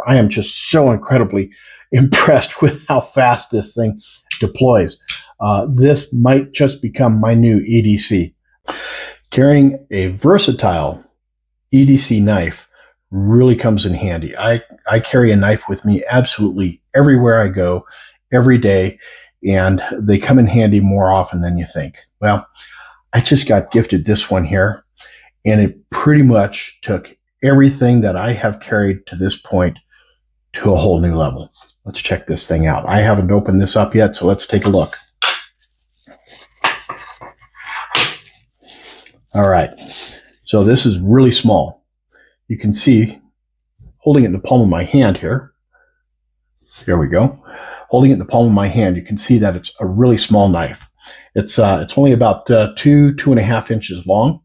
I am just so incredibly impressed with how fast this thing deploys. This might just become my new EDC. Carrying a versatile EDC knife really comes in handy. I carry a knife with me absolutely everywhere I go, every day, and they come in handy more often than you think. Well, I just got gifted this one here, and it pretty much took everything that I have carried to this point to a whole new level. Let's check this thing out. I haven't opened this up yet, so let's take a look. All right, so this is really small. You can see, holding it in the palm of my hand here. There we go. Holding it in the palm of my hand, you can see that it's a really small knife. It's only about 2.5 inches long.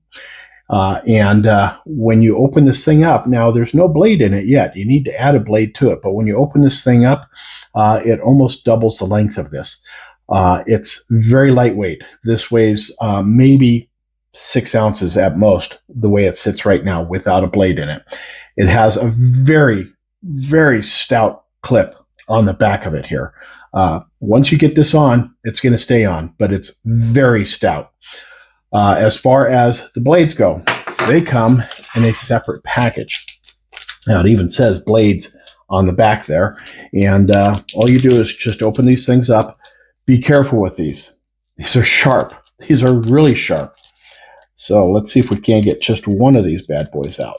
When you open this thing up, now there's no blade in it yet. You need to add a blade to it. But when you open this thing up, it almost doubles the length of this. It's very lightweight. This weighs maybe 6 ounces at most, the way it sits right now without a blade in it. It has a very, very stout clip on the back of it here. Once you get this on, it's going to stay on, but it's very stout. As far as the blades go, they come in a separate package. Now, it even says blades on the back there. And all you do is just open these things up. Be careful with these. These are sharp. These are really sharp. So let's see if we can't get just one of these bad boys out.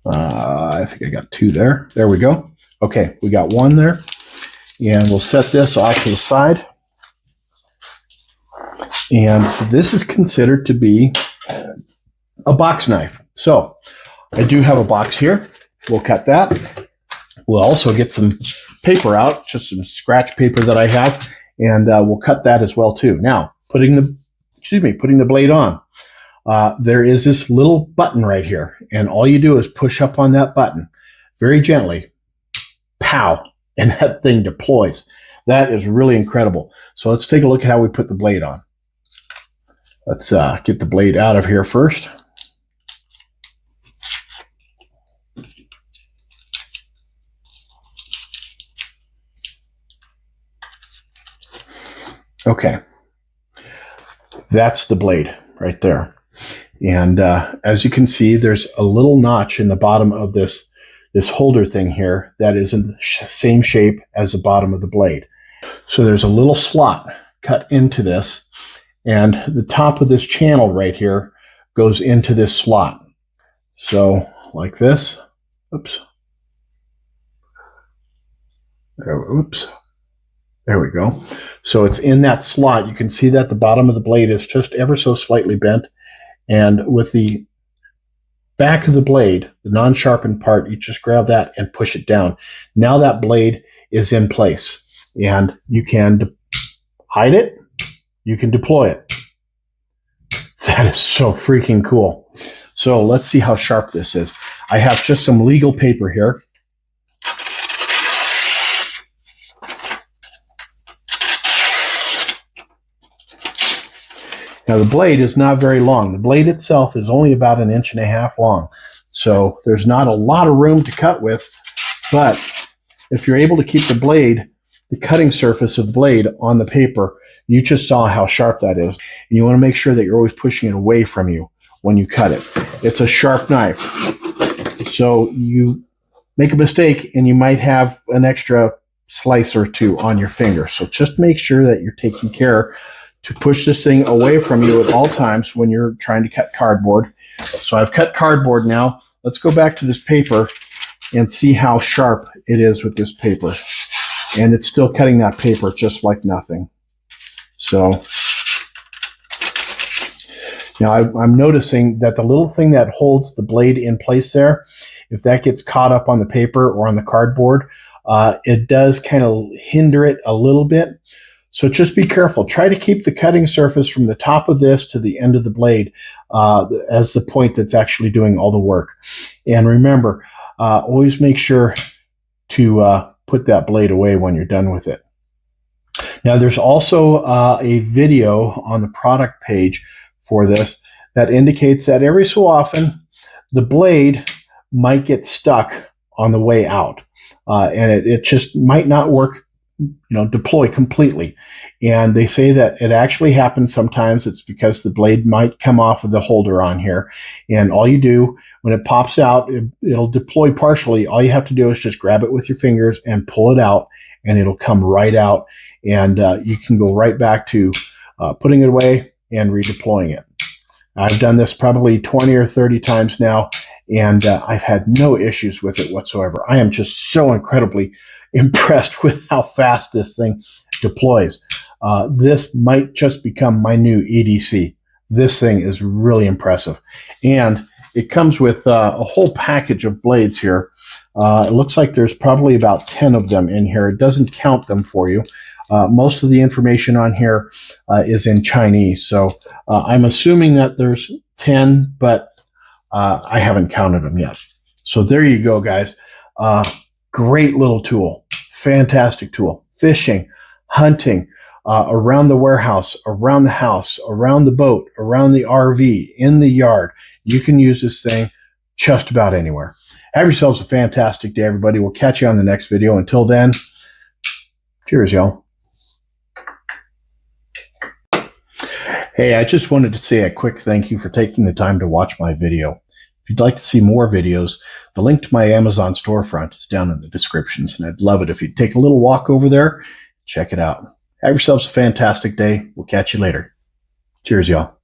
I think I got 2 there. There we go. Okay, we got 1 there. And we'll set this off to the side. And this is considered to be a box knife. So I do have a box here. We'll cut that. We'll also get some paper out, just some scratch paper that I have, and we'll cut that as well too. Now, putting the blade on, there is this little button right here, and all you do is push up on that button very gently, pow, and that thing deploys. That is really incredible. So let's take a look at how we put the blade on. Let's get the blade out of here first. Okay, that's the blade right there. And as you can see, there's a little notch in the bottom of this holder thing here that is in the same shape as the bottom of the blade. So there's a little slot cut into this, and the top of this channel right here goes into this slot. So like this. Oops. Oops. There we go. So it's in that slot. You can see that the bottom of the blade is just ever so slightly bent. And with the back of the blade, the non-sharpened part, you just grab that and push it down. Now that blade is in place. And you can hide it. You can deploy it. That is so freaking cool. So let's see how sharp this is. I have just some legal paper here. Now the blade is not very long. The blade itself is only about 1.5 inches long. So there's not a lot of room to cut with, but if you're able to keep the blade, the cutting surface of the blade on the paper, you just saw how sharp that is. And you want to make sure that you're always pushing it away from you when you cut it. It's a sharp knife. So you make a mistake and you might have an extra slice or 2 on your finger. So just make sure that you're taking care to push this thing away from you at all times when you're trying to cut cardboard. So I've cut cardboard now. Let's go back to this paper and see how sharp it is with this paper. And it's still cutting that paper just like nothing. So now I'm noticing that the little thing that holds the blade in place there, if that gets caught up on the paper or on the cardboard, it does kind of hinder it a little bit. So just be careful. Try to keep the cutting surface from the top of this to the end of the blade as the point that's actually doing all the work. And remember, always make sure to put that blade away when you're done with it. Now, there's also a video on the product page for this that indicates that every so often the blade might get stuck on the way out. And it just might not work, deploy completely. And they say that it actually happens sometimes. It's because the blade might come off of the holder on here. And all you do, when it pops out, it'll deploy partially. All you have to do is just grab it with your fingers and pull it out, and it'll come right out. And you can go right back to putting it away and redeploying it. I've done this probably 20 or 30 times now, and I've had no issues with it whatsoever. I am just so incredibly impressed with how fast this thing deploys. This might just become my new EDC. This thing is really impressive. And it comes with a whole package of blades here. It looks like there's probably about 10 of them in here. It doesn't count them for you. Most of the information on here is in Chinese. So I'm assuming that there's 10, but I haven't counted them yet. So there you go, guys. Great little tool. Fantastic tool. Fishing, hunting, around the warehouse, around the house, around the boat, around the RV, in the yard. You can use this thing just about anywhere. Have yourselves a fantastic day, everybody. We'll catch you on the next video. Until then, cheers, y'all. Hey, I just wanted to say a quick thank you for taking the time to watch my video. If you'd like to see more videos, the link to my Amazon storefront is down in the descriptions, and I'd love it if you'd take a little walk over there, check it out. Have yourselves a fantastic day. We'll catch you later. Cheers, y'all.